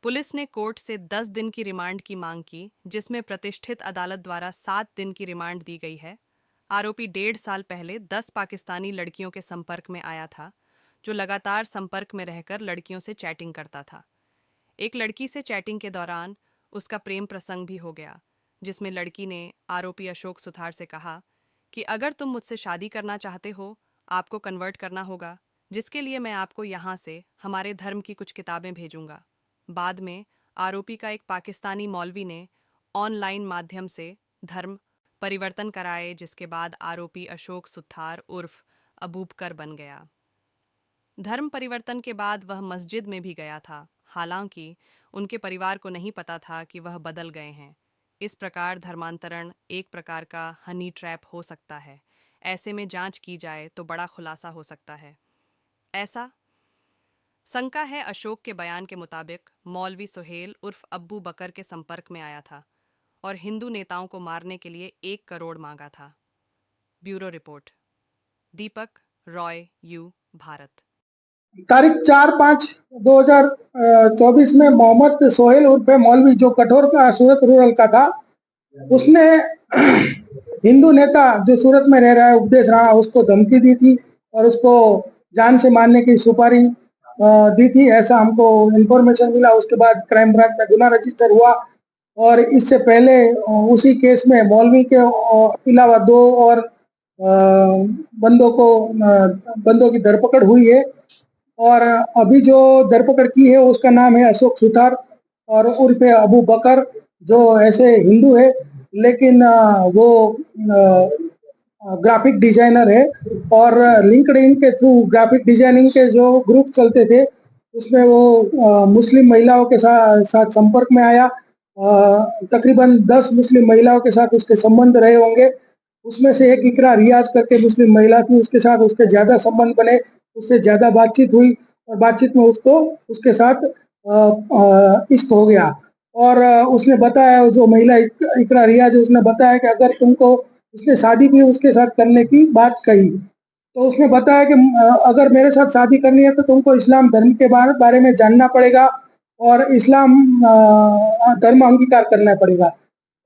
Police ने court से 10 दिन की रिमांड की मांग की, जिसमें प्रतिष्ठित अदालत द्वारा 7 दिन की रिमांड दी गई है। आरोपी 1.5 साल पहले 10 पाकिस्तानी लड़कियों के संपर्क में आया था, जो लगातार संपर्क में रहकर लड़कियों से चैटिंग करता था। एक लड़की से चैटिंग के दौरान उसका प्रेम प्रसंग भी हो गया, जिसमें लड़की ने आरोपी अशोक सुथार से कहा कि अगर तुम मुझसे शादी करना चाहते हो, आपको कन्वर्ट करना होगा, जिसके लिए मैं आपको यहाँ से हमारे धर्म की कुछ किताबें भेजूंगा। बाद में आरोपी का एक पाकिस्तानी मौलवी ने ऑनलाइन माध्यम से धर्म परिवर्तन कराए, जिसके बाद आरोपी अशोक सुथार उर्फ अबूबकर बन गया। धर्म परिवर्तन के बाद वह मस्जिद में भी गया था, हालांकि उनके परिवार को नहीं पता था कि वह बदल गए हैं। इस प्रकार धर्मांतरण एक प्रकार का हनी ट्रैप हो सकता है। ऐसे में जांच की जाए तो बड़ा खुलासा हो सकता है, ऐसा शंका है। अशोक के बयान के मुताबिक मौलवी सुहेल उर्फ अब्बू बकर के संपर्क में आया था और हिंदू नेताओं को मारने के लिए 1 करोड़ मांगा था। Bureau report, Deepak Roy, you, Bharat. तारीख 4/5/2024 में मोहम्मद सोहेल उर्फ मौलवी, जो कठोर का सूरत रूरल का था, उसने हिंदू नेता जो सूरत में रह रहा है उपदेश राणा, उसको धमकी दी थी और उसको जान से मारने की सुपारी दी थी, ऐसा हमको इन्फॉर्मेशन मिला। उसके बाद क्राइम ब्रांच में गुना रजिस्टर हुआ और इससे पहले उसी केस में मौलवी के अलावा 2 और बंदों की धरपकड़ हुई है। और अभी जो धरपकड़ की है उसका नाम है अशोक सुथार और उर्फ अबू बकर, जो ऐसे हिंदू है लेकिन वो ग्राफिक डिजाइनर है और लिंक्डइन के थ्रू ग्राफिक डिजाइनिंग के जो ग्रुप चलते थे उसमें वो मुस्लिम महिलाओं के साथ संपर्क में आया। तकरीबन 10 मुस्लिम महिलाओं के साथ उसके संबंध रहे होंगे। उसमें से एक इकरा रियाज करके मुस्लिम महिला थी, उसके साथ उसके ज़्यादा संबंध बने, उससे ज़्यादा बातचीत हुई और बातचीत में उसको उसके साथ इश्क हो गया। और उसने बताया, जो महिला इकरा रियाज, उसने बताया कि अगर तुमको, उसने शादी भी उसके साथ करने की बात कही, तो उसने बताया कि अगर मेरे साथ शादी करनी है तो तुमको इस्लाम धर्म के बारे में जानना पड़ेगा और इस्लाम धर्म अंगीकार करना पड़ेगा।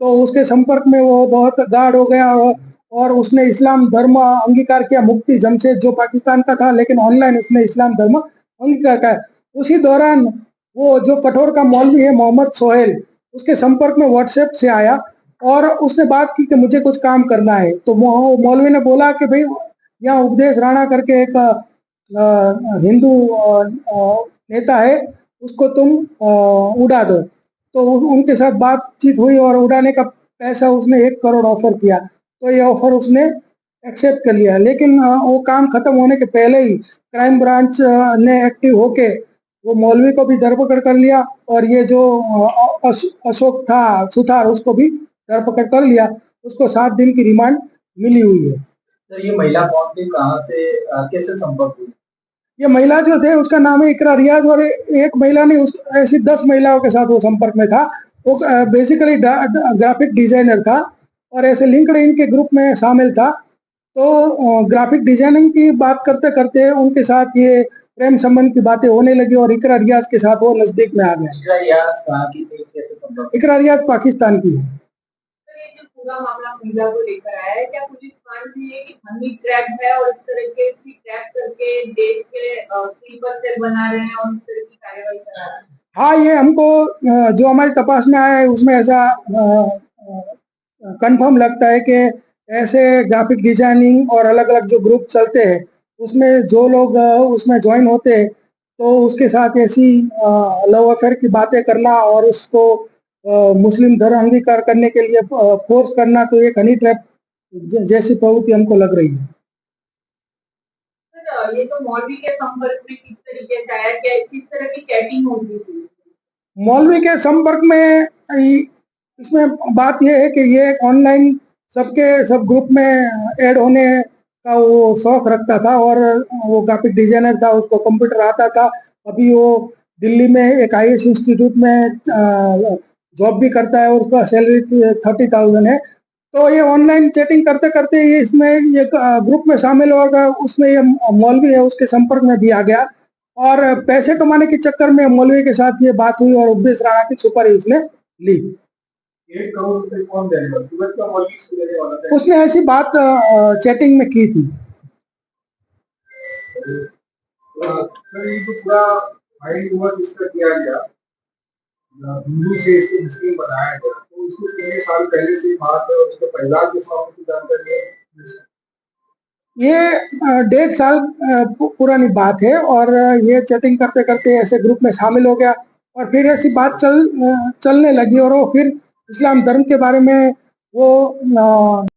तो उसके संपर्क में वो बहुत गाढ़ हो गया और उसने इस्लाम धर्म अंगीकार किया। मुफ्ती जमशेद जो पाकिस्तान का था, लेकिन ऑनलाइन उसने इस्लाम धर्म अंगीकार किया। उसी दौरान वो जो कठोर का मौलवी है मोहम्मद सोहेल, उसके संपर्क में व्हाट्सएप से आया और उसने बात की कि मुझे कुछ काम करना है। तो मौलवी ने बोला कि भाई, यहाँ उपदेश राणा करके एक हिंदू नेता है, उसको तुम उड़ा दो। तो उनके साथ बातचीत हुई और उड़ाने का पैसा उसने 1 करोड़ ऑफर किया। तो ये ऑफर उसने एक्सेप्ट कर लिया, लेकिन वो काम खत्म होने के पहले ही क्राइम ब्रांच ने एक्टिव होके वो मौलवी को भी धरपकड़ कर लिया और ये जो अशोक था सुथार, उसको भी धरपकड़ कर लिया। उसको 7 दिन की रिमांड मिली हुई है। तो ये महिला कौन थी, कहाँ से कैसे संपर्क हुई? ये महिला जो थे उसका नाम है इकरा रियाज और एक महिला नहीं, ऐसी 10 महिलाओं के साथ वो संपर्क में था। वो बेसिकली ग्राफिक डिजाइनर था और ऐसे लिंक्डइन के ग्रुप में शामिल था। तो ग्राफिक डिजाइनिंग की बात करते करते उनके साथ ये प्रेम संबंध की बातें होने लगी और इकरा रियाज के साथ वो नजदीक में आ गया। इकरा रियाज कहाँ की थी, कैसे संपर्क? इकरा रियाज पाकिस्तान की है। पूरा मामला महिला को लेकर आया है, क्या पुलिस मानती है कि हनी ट्रैप है और इस तरीके की ट्रैप करके देश के स्लीपर सेल बना रहे हैं और इस तरह की कार्रवाई करा रहे हैं? हाँ, ये हमको जो हमारे तपास में आया है उसमें ऐसा कंफर्म लगता है कि ऐसे ग्राफिक डिजाइनिंग और अलग अलग जो ग्रुप चलते हैं उसमें जो लोग उसमें ज्वाइन होते हैं, तो उसके साथ ऐसी लव अफेयर की बातें करना और उसको मुस्लिम धर्म अंगीकार करने के लिए फोर्स करना, तो एक हनी ट्रैप जैसी प्रवृत्ति हमको लग रही है। ये तो मौलवी के संपर्क में किस तरीके से आया, क्या किस तरह की चैटिंग होती थी? मौलवी के संपर्क में इसमें बात यह है कि ये ऑनलाइन सब ग्रुप में ऐड होने का वो शौक रखता था और वो ग्राफिक डिजाइनर था, उसको कंप्यूटर आता था। अभी वो दिल्ली में एक IAS इंस्टीट्यूट में जॉब भी करता है और उसका सैलरी 30,000 है। तो ये ऑनलाइन चैटिंग करते करते ये ग्रुप में शामिल होगा, उसमें ये मौलवी है उसके संपर्क में भी आ गया और पैसे कमाने के चक्कर में मौलवी के साथ ये बात हुई और उपदेश राणा की सुपारी उसने ली। 1 करोड़ रुपए कौन देने वाला? सूरज का मौलवी इसको देने वाला था। उसने ऐसी बात चैटिंग में की थी। सर ये जो पूरा माइंड वॉश इसका किया गया, हिंदू से इसको मुस्लिम बनाया गया, तो इसको कितने साल पहले से बात है और उसके परिवार के साथ की जानकारी है? ये 1.5 साल पुरानी बात है और ये चैटिंग करते करते ऐसे ग्रुप में शामिल हो गया और फिर ऐसी बात चलने लगी और वो फिर इस्लाम धर्म के बारे में वो